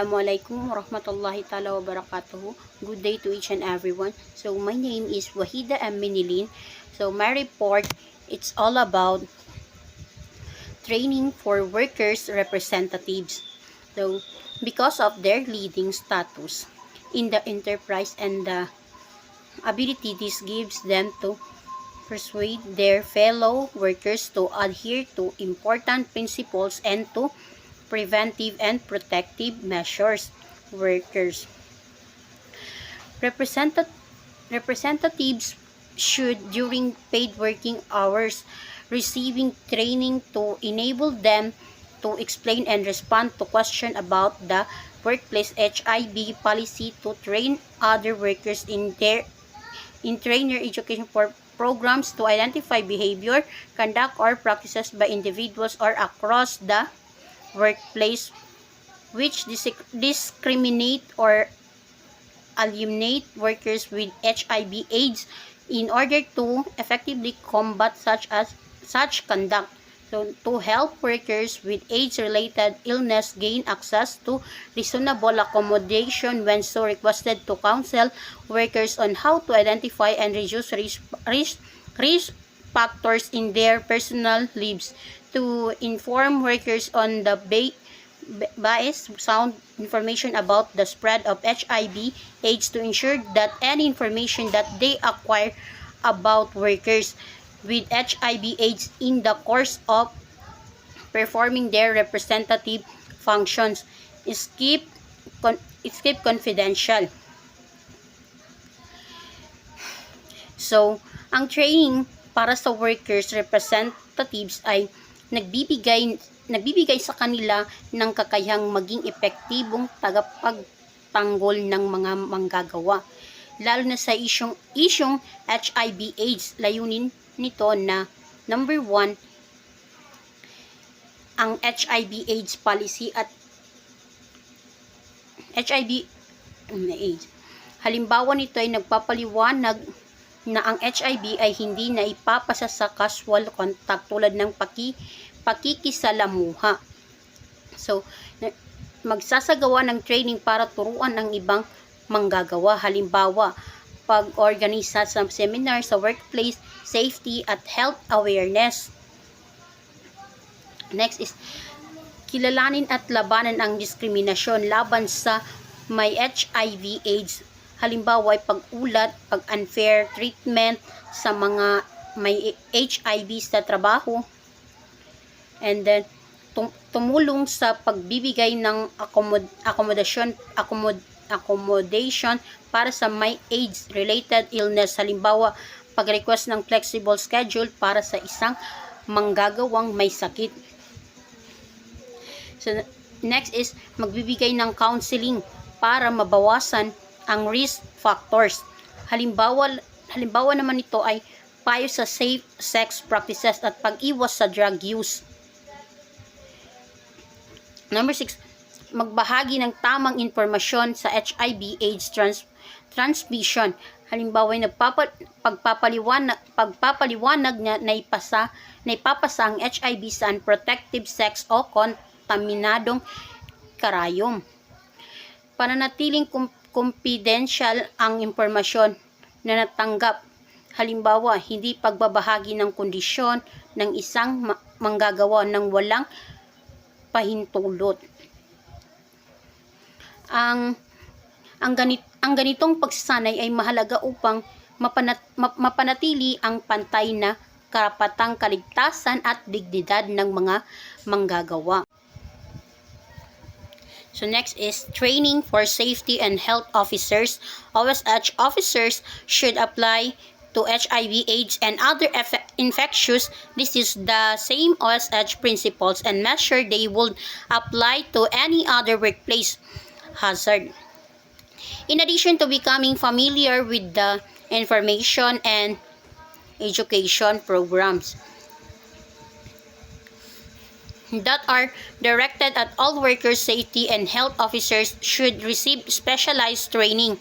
Assalamualaikum warahmatullahi ta'ala wabarakatuh. Good day to each and everyone. So my name is Wahida Aminilin. So my report, it's all about training for workers representatives. So because of their leading status in the enterprise and the ability this gives them to persuade their fellow workers to adhere to important principles and to preventive and protective measures. Workers representatives should, during paid working hours, receiving training to enable them to explain and respond to questions about the workplace HIB policy, to train other workers in trainer education for programs to identify behavior, conduct, or practices by individuals or across the workplace which discriminate or eliminate workers with HIV/AIDS in order to effectively combat such conduct. So, to help workers with AIDS-related illness gain access to reasonable accommodation when so requested, to counsel workers on how to identify and reduce risk factors in their personal lives, to inform workers on the biased sound information about the spread of HIV/AIDS, to ensure that any information that they acquire about workers with HIV/AIDS in the course of performing their representative functions is kept confidential. So, ang training para sa workers representatives ay nagbibigay sa kanila ng kakayahang maging epektibong tagapagtanggol ng mga manggagawa, lalo na sa isyong HIV/AIDS. Layunin nito na number 1, ang HIV/AIDS policy at HIV/AIDS. Halimbawa nito ay nagpapaliwanag na ang HIV ay hindi na ipapasa sa casual contact tulad ng pakikisalamuha. So, magsasagawa ng training para turuan ang ibang manggagawa. Halimbawa, pag-organisa sa seminar sa workplace safety at health awareness. Next is kilalanin at labanan ang diskriminasyon laban sa may HIV/AIDS. Halimbawa ay pag-ulat, pag-unfair treatment sa mga may HIV sa trabaho, and then tumulong sa pagbibigay ng accommodation para sa may AIDS-related illness. Halimbawa, pag-request ng flexible schedule para sa isang manggagawang may sakit. So, next is magbibigay ng counseling para mabawasan ang risk factors. Halimbawa naman ito ay payo sa safe sex practices at pag-iwas sa drug use. Number 6, magbahagi ng tamang impormasyon sa HIV/AIDS transmission. Halimbawa ay pagpapaliwanag na ipapasa ang HIV sa unprotected sex o kontaminadong karayom. Pananatiling confidential ang impormasyon na natanggap. Halimbawa, hindi pagbabahagi ng kondisyon ng isang manggagawa ng walang pahintulot. Ang ganitong pagsasanay ay mahalaga upang mapanatili ang pantay na karapatang kaligtasan at dignidad ng mga manggagawa. So next is training for safety and health officers. OSH officers should apply to HIV/AIDS and other infectious diseases the same OSH principles and measures they would apply to any other workplace hazard. In addition to becoming familiar with the information and education programs that are directed at all workers, safety and health officers should receive specialized training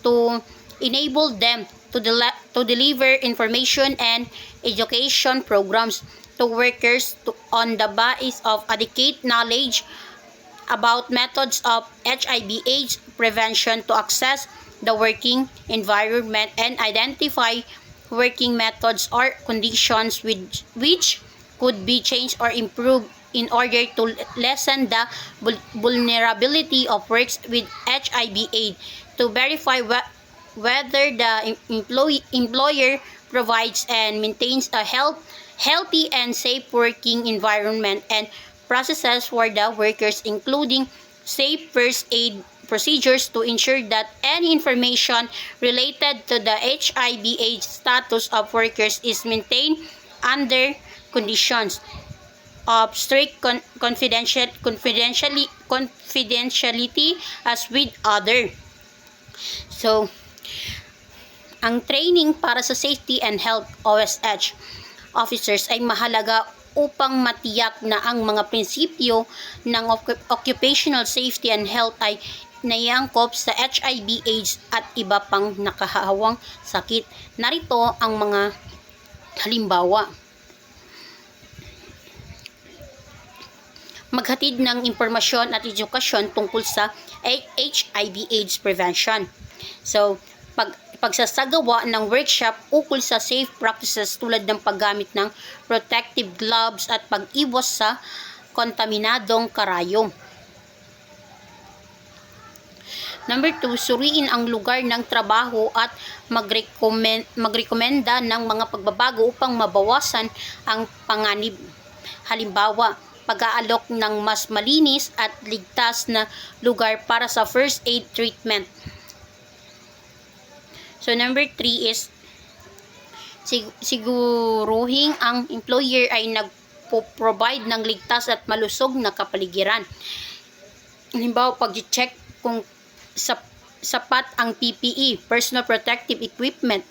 to enable them to deliver information and education programs to workers on the basis of adequate knowledge about methods of HIV/AIDS prevention to assess the working environment and identify working methods or conditions which could be changed or improved in order to lessen the vulnerability of workers with HIV/AIDS, to verify whether the employer provides and maintains a healthy and safe working environment and processes for the workers, including safe first aid procedures to ensure that any information related to the HIV/AIDS status of workers is maintained under conditions of strict confidentiality as with other. So, ang training para sa safety and health OSH officers ay mahalaga upang matiyak na ang mga prinsipyo ng occupational safety and health ay naiangkop sa HIV/AIDS at iba pang nakahawang sakit. Narito ang mga halimbawa. Maghatid ng impormasyon at edukasyon tungkol sa HIV/AIDS prevention. So, pagsasagawa ng workshop ukol sa safe practices tulad ng paggamit ng protective gloves at pag-iwas sa kontaminadong karayom. Number 2, suriin ang lugar ng trabaho at magrekomenda ng mga pagbabago upang mabawasan ang panganib. Halimbawa, pag-aalok ng mas malinis at ligtas na lugar para sa first aid treatment. So, number 3 is siguruhin ang employer ay nagpo-provide ng ligtas at malusog na kapaligiran. Halimbawa, pag-check kung sapat ang PPE, personal protective equipment,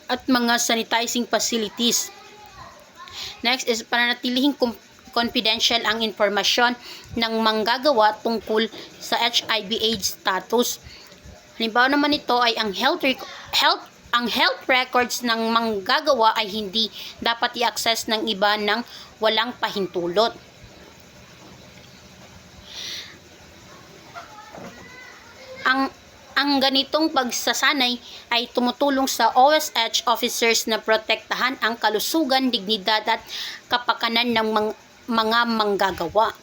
at mga sanitizing facilities. Next is pananatilihing confidential ang impormasyon ng manggagawa tungkol sa HIV/AIDS status. Halimbawa naman ito ay ang health records ng manggagawa ay hindi dapat i-access ng iba ng walang pahintulot. Ang ganitong pagsasanay ay tumutulong sa OSH officers na protektahan ang kalusugan, dignidad at kapakanan ng mga manggagawa.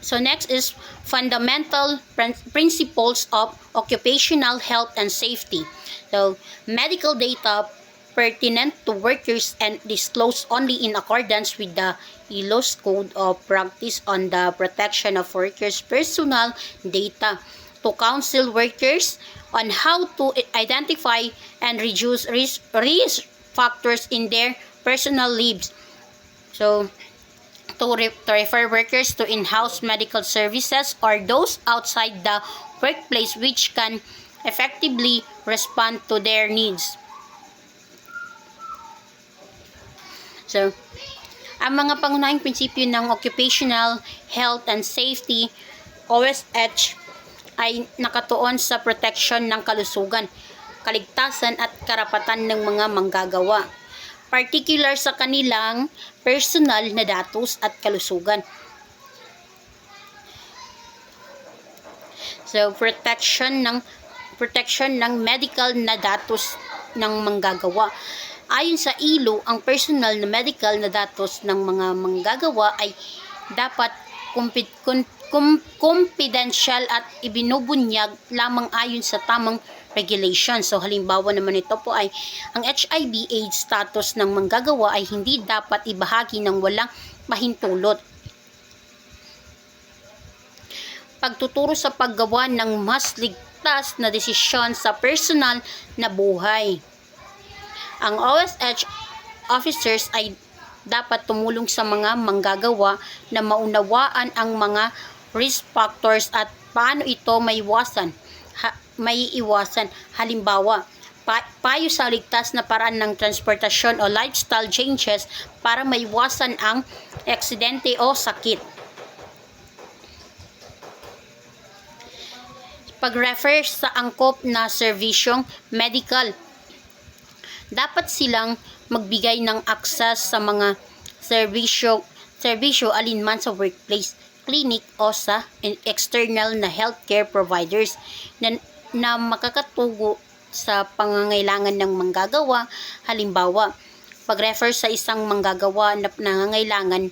So next is fundamental principles of occupational health and safety. So medical data pertinent to workers and disclosed only in accordance with the ILO's Code of Practice on the Protection of Workers' Personal Data, to counsel workers on how to identify and reduce risk factors in their personal lives. So, to refer workers to in-house medical services or those outside the workplace which can effectively respond to their needs. So, ang mga pangunahing prinsipyo ng occupational health and safety OSH ay nakatuon sa protection ng kalusugan, kaligtasan at karapatan ng mga manggagawa, particular sa kanilang personal na datos at kalusugan. So, protection ng medical na datos ng manggagawa. Ayon sa ILO, ang personal na medical na datos ng mga manggagawa ay dapat confidential at ibinubunyag lamang ayon sa tamang regulation. So, halimbawa naman ito po ay ang HIV/AIDS status ng manggagawa ay hindi dapat ibahagi ng walang mahintulot. Pagtuturo sa paggawa ng mas ligtas na desisyon sa personal na buhay. Ang OSH officers ay dapat tumulong sa mga manggagawa na maunawaan ang mga risk factors at paano ito maiiwasan. Halimbawa, payo sa ligtas na paraan ng transportasyon o lifestyle changes para maiwasan ang aksidente o sakit. Pag-refer sa angkop na serbisyong medical, dapat silang magbigay ng access sa mga serbisyo alinman sa workplace, clinic o sa external na healthcare providers na makakatugo sa pangangailangan ng manggagawa. Halimbawa, pag-refer sa isang manggagawa na nangangailangan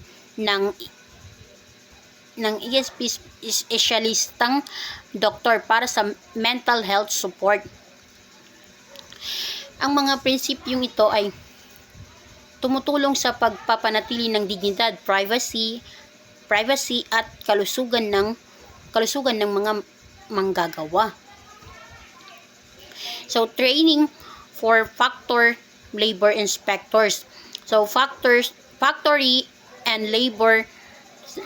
ng ESP specialistang doktor para sa mental health support. Ang mga prinsipyong ito ay tumutulong sa pagpapanatili ng dignidad, privacy at kalusugan ng mga manggagawa. So, training for factory labor inspectors. So, factory and labor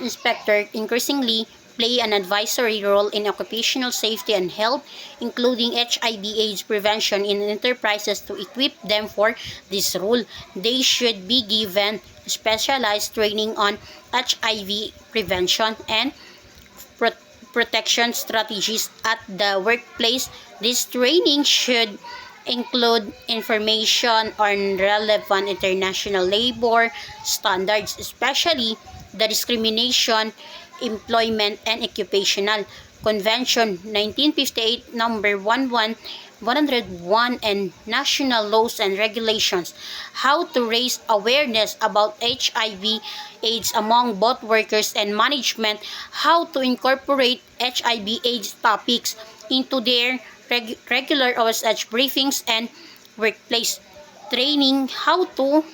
inspector increasingly play an advisory role in occupational safety and health, including HIV/AIDS prevention in enterprises. To equip them for this role, they should be given specialized training on HIV prevention and protection strategies at the workplace. This training should include information on relevant international labor standards, especially the Discrimination, Employment and Occupational Convention 1958 number 101 and national laws and regulations. How to raise awareness about HIV/AIDS among both workers and management. How to incorporate HIV/AIDS topics into their regular OSH briefings and workplace training. How to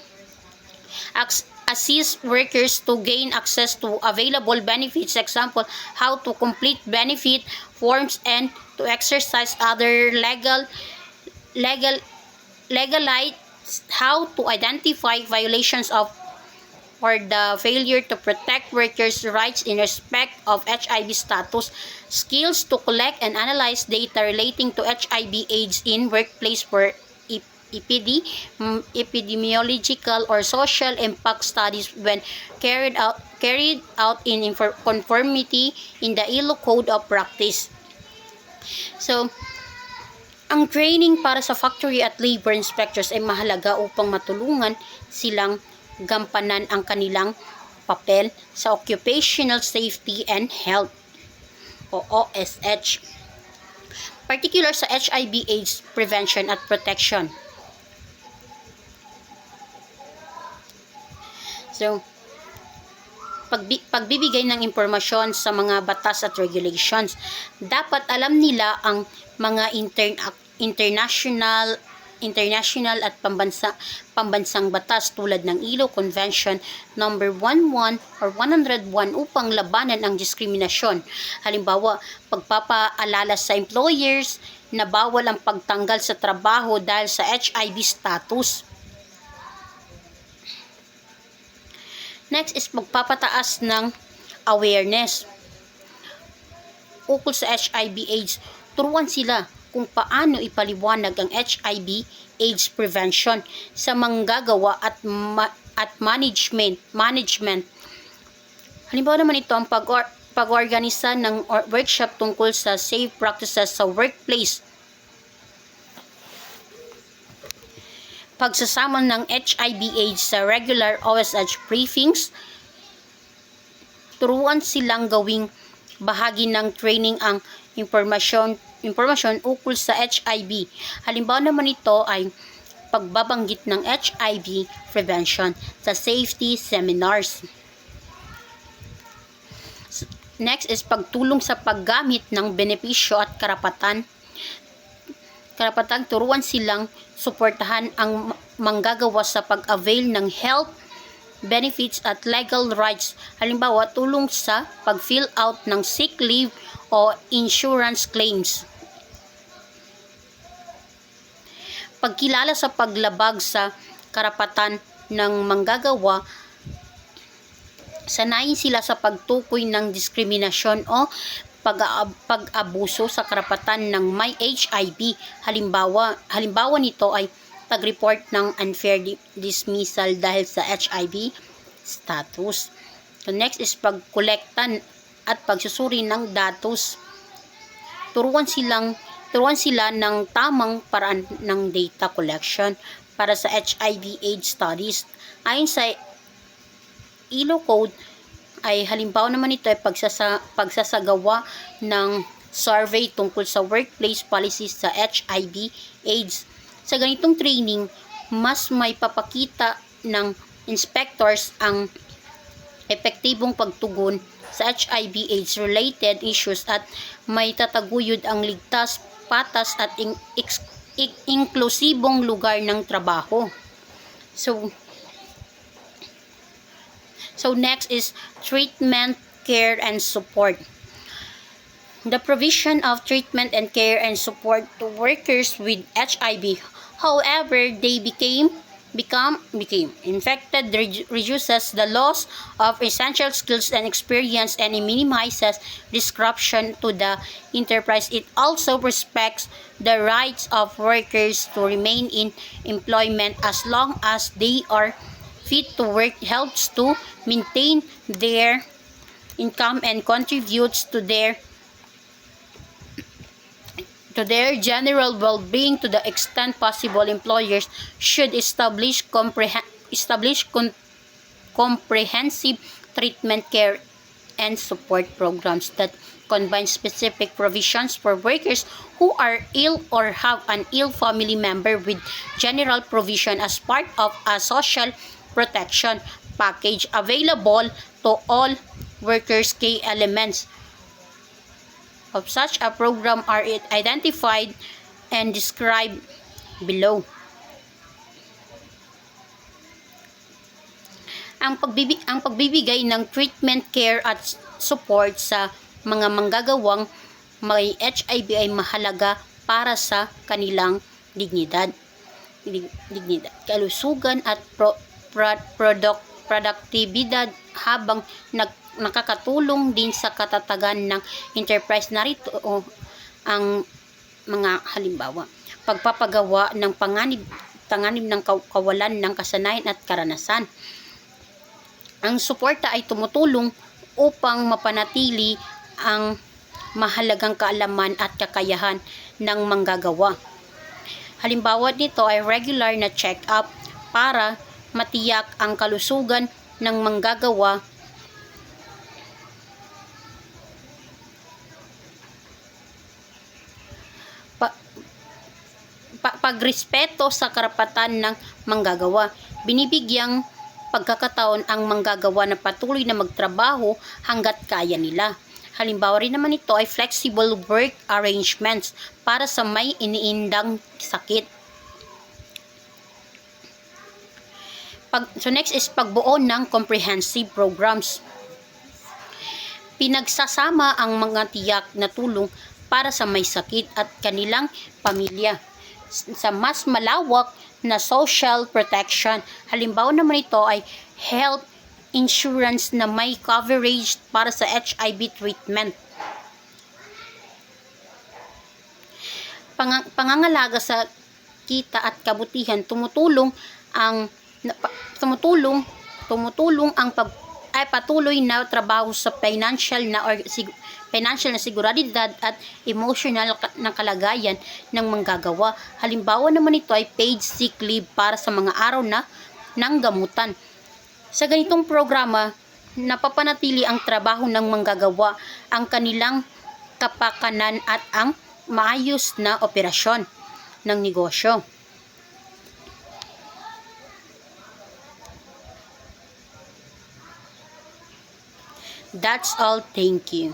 assist workers to gain access to available benefits. Example, how to complete benefit forms and to exercise other legalized, how to identify violations of or the failure to protect workers' rights in respect of HIV status, skills to collect and analyze data relating to HIV/AIDS in workplace for epidemiological or social impact studies when carried out in conformity in the ILO Code of Practice. So, ang training para sa factory at labor inspectors ay mahalaga upang matulungan silang gampanan ang kanilang papel sa occupational safety and health o OSH, particular sa HIV/AIDS prevention at protection. So, pagbibigay ng impormasyon sa mga batas at regulations. Dapat alam nila ang mga international at pambansang batas tulad ng ILO Convention number 11 or 101 upang labanan ang diskriminasyon. Halimbawa, pagpapaalala sa employers na bawal ang pagtanggal sa trabaho dahil sa HIV status. Next is magpapataas ng awareness ukol sa HIV/AIDS. Turuan sila kung paano ipaliwanag ang HIV/AIDS prevention sa manggagawa at management. Halimbawa naman ito ang pag-organisa ng workshop tungkol sa safe practices sa workplace. Pagsasama ng HIV/AIDS sa regular OSH briefings, turuan silang gawing bahagi ng training ang impormasyon ukol sa HIV. Halimbawa naman ito ay pagbabanggit ng HIV prevention sa safety seminars. Next is pagtulong sa paggamit ng benepisyo at karapatan. Turuan silang suportahan ang manggagawa sa pag-avail ng health benefits at legal rights. Halimbawa, tulong sa pag-fill out ng sick leave o insurance claims. Pagkilala sa paglabag sa karapatan ng manggagawa, sanayin sila sa pagtukoy ng diskriminasyon o pag-abuso sa karapatan ng may HIV. Halimbawa nito ay pag-report ng unfair dismissal dahil sa HIV status. So next is pagkolekta at pagsusuri ng datos. Turuan sila ng tamang paraan ng data collection, para sa HIV/AIDS studies. Ayon sa ILO code, ay halimbawa naman ito ay pagsasagawa ng survey tungkol sa workplace policies sa HIV/AIDS. Sa ganitong training, mas may papakita ng inspectors ang epektibong pagtugon sa HIV/AIDS related issues at may tataguyod ang ligtas, patas at inklusibong lugar ng trabaho. So next is treatment, care, and support. The provision of treatment and care and support to workers with HIV, however they become infected, reduces the loss of essential skills and experience and it minimizes disruption to the enterprise. It also respects the rights of workers to remain in employment as long as they are fit to work, helps to maintain their income and contributes to their general well-being. To the extent possible, employers should establish comprehensive treatment, care, and support programs that combine specific provisions for workers who are ill or have an ill family member with general provision as part of a social protection package available to all workers. Key elements of such a program are identified and described below. Ang pagbibigay ng treatment, care at support sa mga manggagawang may HIV ay mahalaga para sa kanilang dignidad, kalusugan at produktibidad habang nakakatulong din sa katatagan ng enterprise. Narito ang mga halimbawa: pagpapagawa ng panganib ng kawalan ng kasanayan at karanasan. Ang suporta ay tumutulong upang mapanatili ang mahalagang kaalaman at kakayahan ng manggagawa. Halimbawa nito ay regular na check-up para matiyak ang kalusugan ng manggagawa, pagrespeto sa karapatan ng manggagawa. Binibigyang pagkakataon ang manggagawa na patuloy na magtrabaho hanggat kaya nila. Halimbawa rin naman ito ay flexible work arrangements para sa may iniindang sakit. So next is pagbuo ng comprehensive programs. Pinagsasama ang mga tiyak na tulong para sa may sakit at kanilang pamilya sa mas malawak na social protection. Halimbawa naman ito ay health insurance na may coverage para sa HIV treatment. Pangangalaga sa kita at kabutihan, tumutulong ang patuloy na trabaho sa financial na seguridad at emotional na kalagayan ng manggagawa. Halimbawa naman ito ay paid sick leave para sa mga araw ng gamutan. Sa ganitong programa, napapanatili ang trabaho ng manggagawa, ang kanilang kapakanan at ang maayos na operasyon ng negosyo. That's all. Thank you.